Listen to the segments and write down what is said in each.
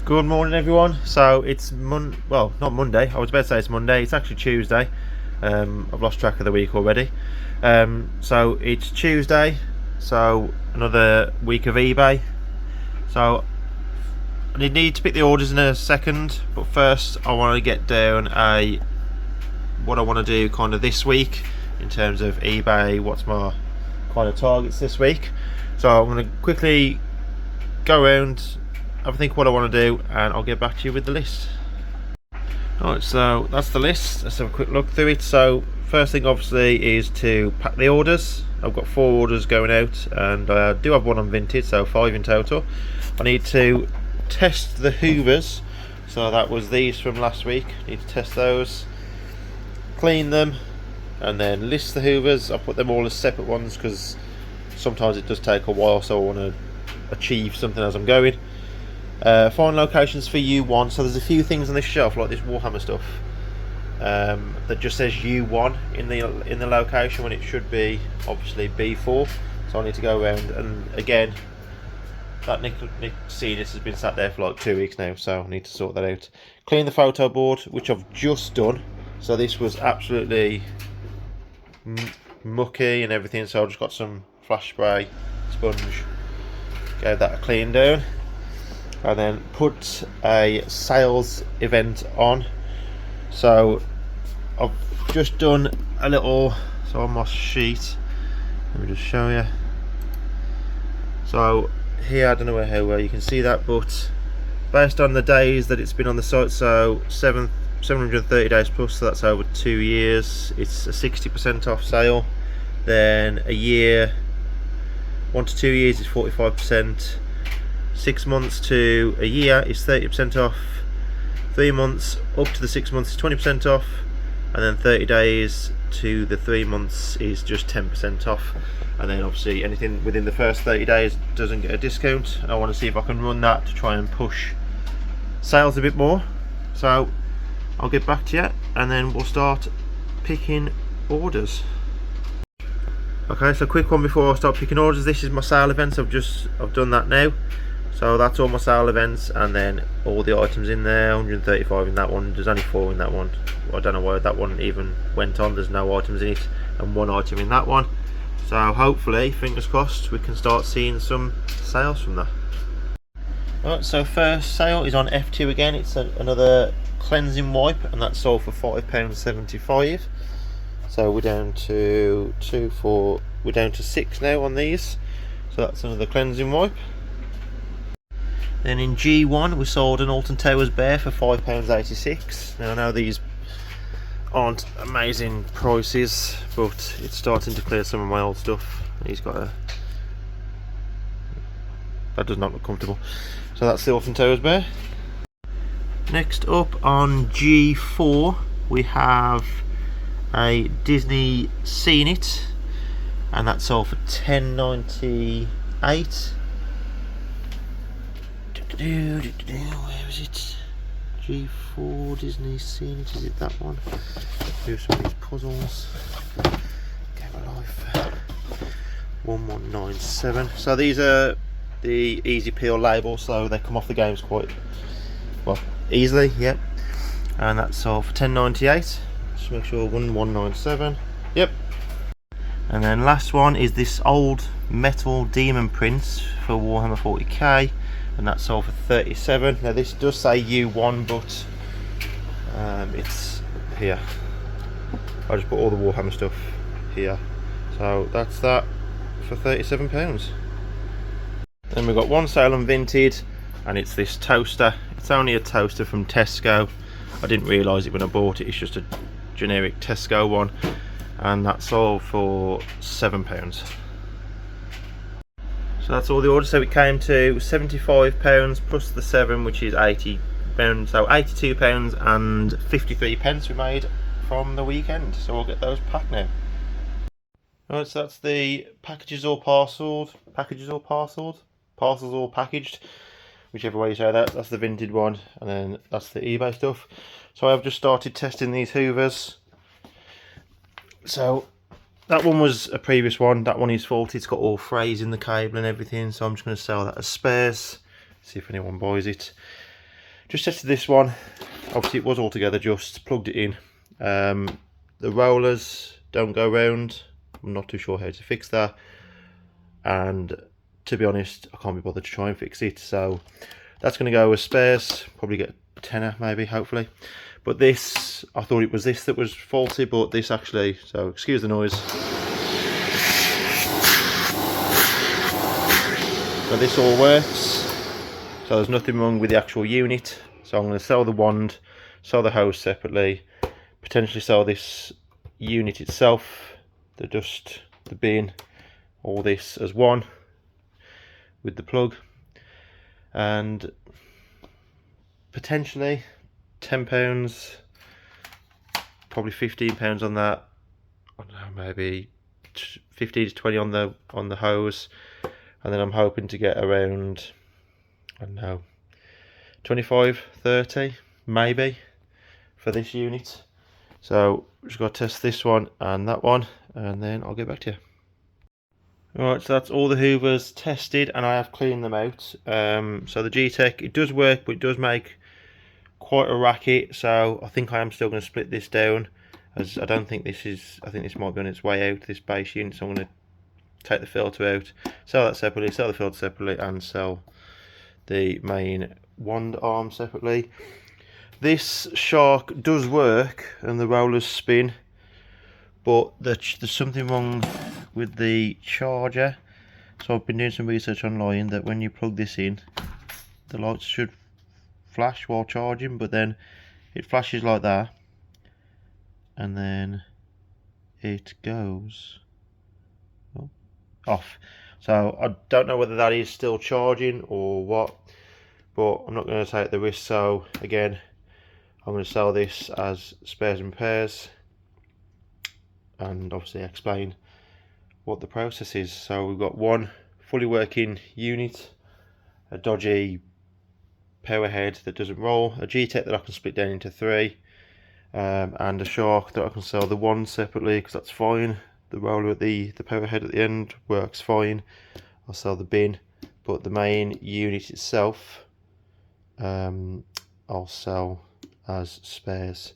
Good morning, everyone. So it's well, not Monday. I was about to say it's Monday. It's actually Tuesday. I've lost track of the week already. So it's Tuesday. So another week of eBay. So I need to pick the orders in a second, but first I want to get down what I want to do kind of this week in terms of eBay. What's my kind of targets this week? So I'm going to quickly go around, have a think what I want to do, and I'll get back to you with the list. Alright, so that's the list. Let's have a quick look through it. So first thing obviously is to pack the orders. I've got 4 orders going out, and I do have one on Vinted, so 5 in total. I need to test the hoovers, so that was these from last week. Need to test those, clean them, and then list the hoovers. I'll put them all as separate ones because sometimes it does take a while, so I want to achieve something as I'm going. Find locations for U1. So there's a few things on this shelf, like this Warhammer stuff, that just says U1 in the location when it should be obviously B4. So I need to go around, and again, that Nick Cenis has been sat there for like 2 weeks now, so I need to sort that out. Clean the photo board, which I've just done. So this was absolutely mucky and everything, so I just got some flash spray, sponge, gave that a clean down, and then put a sales event on. So I've just done a little, so on my sheet, let me just show you. So here, I don't know how well you can see that, but based on the days that it's been on the site, so 730 days plus, so that's over 2 years, it's a 60% off sale. Then a year, 1 to 2 years is 45%. 6 months to a year is 30% off. 3 months up to the 6 months is 20% off, and then 30 days to the 3 months is just 10% off. And then obviously anything within the first 30 days doesn't get a discount. I want to see if I can run that to try and push sales a bit more. So I'll get back to you, and then we'll start picking orders. Okay, so quick one before I start picking orders. This is my sale events. I've done that now. So that's all my sale events, and then all the items in there. 135 in that one. There's only 4 in that one. I don't know why that one even went on. There's no items in it, and 1 item in that one. So hopefully, fingers crossed, we can start seeing some sales from that. Alright, so first sale is on F2 again. It's another cleansing wipe, and that's sold for £5.75. So we're down to 2, 4. We're down to 6 now on these. So that's another cleansing wipe. Then in G1 we sold an Alton Towers Bear for £5.86. Now I know these aren't amazing prices, but it's starting to clear some of my old stuff. He's got a... that does not look comfortable. So that's the Alton Towers Bear. Next up on G4 we have a Disney Seen It, and that's sold for £10.98. Where is it? G4 Disney Seen It, is it that one? Do some of these puzzles. Game of Life. 1197. So these are the easy peel labels, so they come off the games quite well easily. Yep. And that's sold for £10.98. Just make sure 1197. Yep. And then last one is this old metal Demon Prince for Warhammer 40k, and that's sold for £37. Now this does say U1, but it's here. I just put all the Warhammer stuff here. So that's that for £37. Then we've got one sale on Vinted, and it's this toaster. It's only a toaster from Tesco. I didn't realise it when I bought it. It's just a generic Tesco one, and that's sold for £7. So that's all the orders. So it came to £75 plus the 7, which is £80. So £82.53 we made from the weekend. So we'll get those packed now. Alright, so that's the packages all parcelled. Parcels all packaged. Whichever way you say that. That's the Vinted one, and then that's the eBay stuff. So I've just started testing these hoovers. So that one was a previous one. That one is faulty. It's got all frays in the cable and everything. So I'm just going to sell that as spares. See if anyone buys it. Just tested this one. Obviously it was all together, just plugged it in. The rollers don't go round. I'm not too sure how to fix that, and to be honest I can't be bothered to try and fix it, so that's going to go as spares. Probably get a tenner maybe, hopefully. But this, I thought it was this that was faulty, but this actually, so excuse the noise. So this all works, so there's nothing wrong with the actual unit. So I'm going to sell the wand, sell the hose separately, potentially sell this unit itself, the bin, all this as one with the plug, and potentially £10, probably £15 on that. I don't know, maybe 15 to 20 on the hose, and then I'm hoping to get around, I don't know, 25, 30 maybe for this unit. So just got to test this one and that one, and then I'll get back to you. Alright, so that's all the hoovers tested, and I have cleaned them out. So the G-Tech, it does work, but it does make quite a racket, so I think I am still going to split this down, as I don't think this is, I think this might be on its way out, this base unit, so I'm going to take the filter out, sell that separately, sell the filter separately, and sell the main wand arm separately. This shark does work and the rollers spin, but there's something wrong with the charger. So I've been doing some research online that when you plug this in, the lights should flash while charging, but then it flashes like that and then it goes off. So I don't know whether that is still charging or what, but I'm not going to take the risk. So again, I'm going to sell this as spares and pairs, and obviously explain what the process is. So we've got one fully working unit, a dodgy power head that doesn't roll, a G-Tech that I can split down into 3, and a shark that I can sell the wand separately, because that's fine. The roller at the power head at the end works fine. I'll sell the bin, but the main unit itself I'll sell as spares.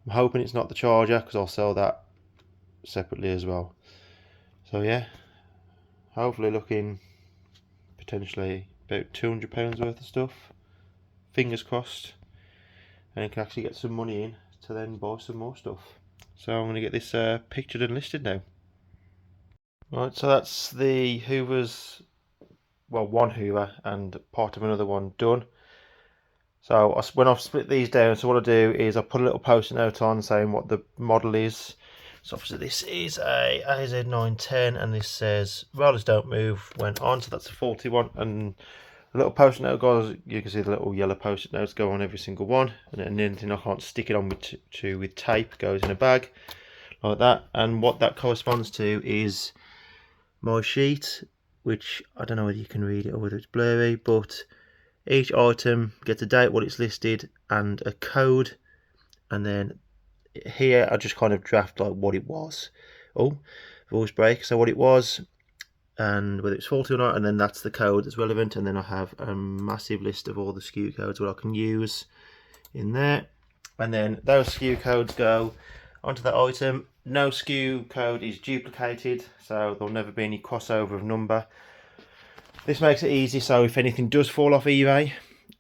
I'm hoping it's not the charger, because I'll sell that separately as well. So yeah, hopefully looking potentially about £200 worth of stuff, fingers crossed, and I can actually get some money in to then buy some more stuff. So I'm going to get this pictured and listed now. Right, so that's the hoovers, well, one hoover and part of another one done. So when I've split these down, so what I do is I put a little post-it note on saying what the model is. So obviously this is a AZ910, and this says rollers don't move when on, so that's a faulty one. And a little post-it note goes, you can see the little yellow post-it notes go on every single one, and then anything I can't stick it on with tape goes in a bag like that. And what that corresponds to is my sheet, which I don't know whether you can read it or whether it's blurry, but each item gets a date, what it's listed, and a code, and then here I just kind of draft like what it was. Oh, voice break. So what it was and whether it's faulty or not, and then that's the code that's relevant, and then I have a massive list of all the SKU codes what I can use in there, and then those SKU codes go onto that item. No SKU code is duplicated, so there'll never be any crossover of number. This makes it easy, so if anything does fall off eBay,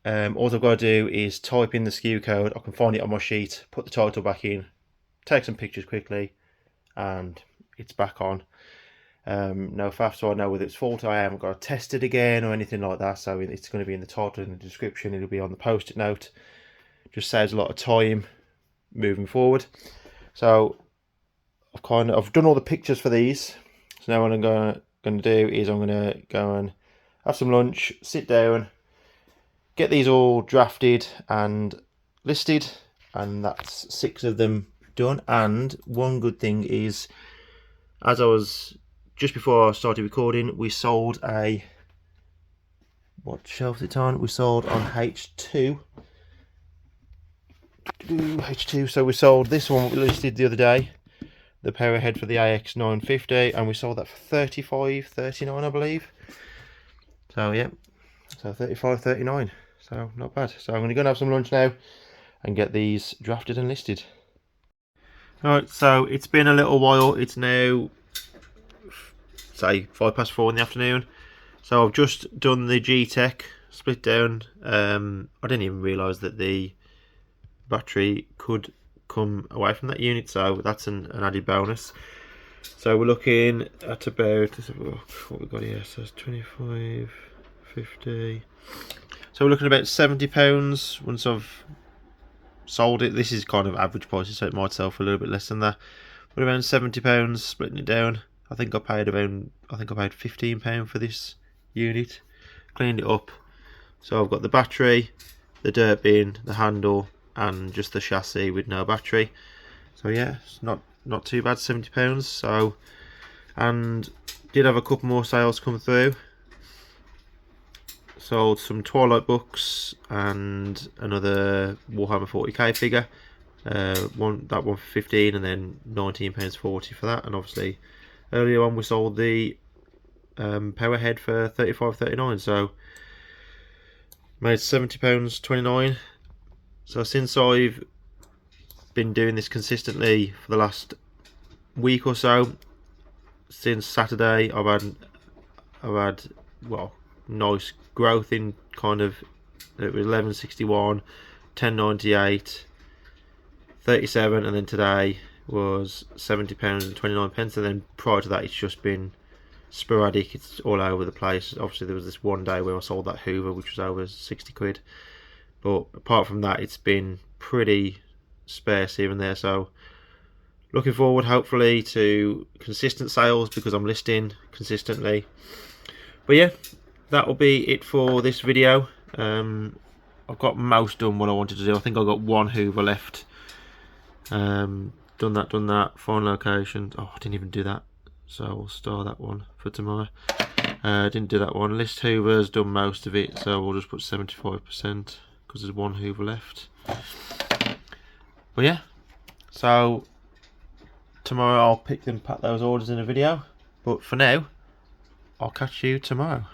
all I've got to do is type in the SKU code, I can find it on my sheet, put the title back in, take some pictures quickly, and it's back on. No faff, so I know whether it's faulty. I haven't got to test it again or anything like that, so it's going to be in the title and the description, it'll be on the post-it note. Just saves a lot of time moving forward. So I've done all the pictures for these, so now what I'm going to do is I'm going to go and have some lunch, sit down, get these all drafted and listed, and that's 6 of them done. And one good thing is, as I was just before I started recording, we sold a, what shelf is it on? We sold on H2. So we sold this one we listed the other day, the power head for the AX950, and we sold that for £35, £39 I believe. So yeah, so 35, 39. So So not bad. So I'm going to go and have some lunch now and get these drafted and listed. Alright, so it's been a little while. It's now, say, 4:05 in the afternoon. So I've just done the G-Tech split down. I didn't even realise that the battery could come away from that unit, so that's an added bonus. So we're looking at about, let's have a look what we've got here. So it's 25, 50. So we're looking at about £70 once I've sold it. This is kind of average prices, so it might sell for a little bit less than that. But around £70, splitting it down. I think I paid £15 for this unit. Cleaned it up. So I've got the battery, the dirt bin, the handle, and just the chassis with no battery. So yeah, it's not too bad, £70. So, and did have a couple more sales come through. Sold some Twilight books and another Warhammer 40k figure. That one for 15, and then £19.40 for that. And obviously earlier on we sold the Powerhead for £35.39. So made £70.29. So since I've been doing this consistently for the last week or so, since Saturday, I've had well, nice growth in kind of, it was 11.61, 10.98, 37, and then today was £70.29. And then prior to that, it's just been sporadic. It's all over the place. Obviously there was this one day where I sold that Hoover, which was over 60 quid, but apart from that, it's been pretty sparse here and there. So looking forward hopefully to consistent sales, because I'm listing consistently. But yeah, that will be it for this video. I've got most done what I wanted to do. I think I've got one Hoover left. Done that. Final location. Oh, I didn't even do that, so we'll star that one for tomorrow. Didn't do that one. List Hoover's done most of it, so we'll just put 75% because there's one Hoover left. But yeah, so tomorrow I'll pick and pack those orders in a video. But for now, I'll catch you tomorrow.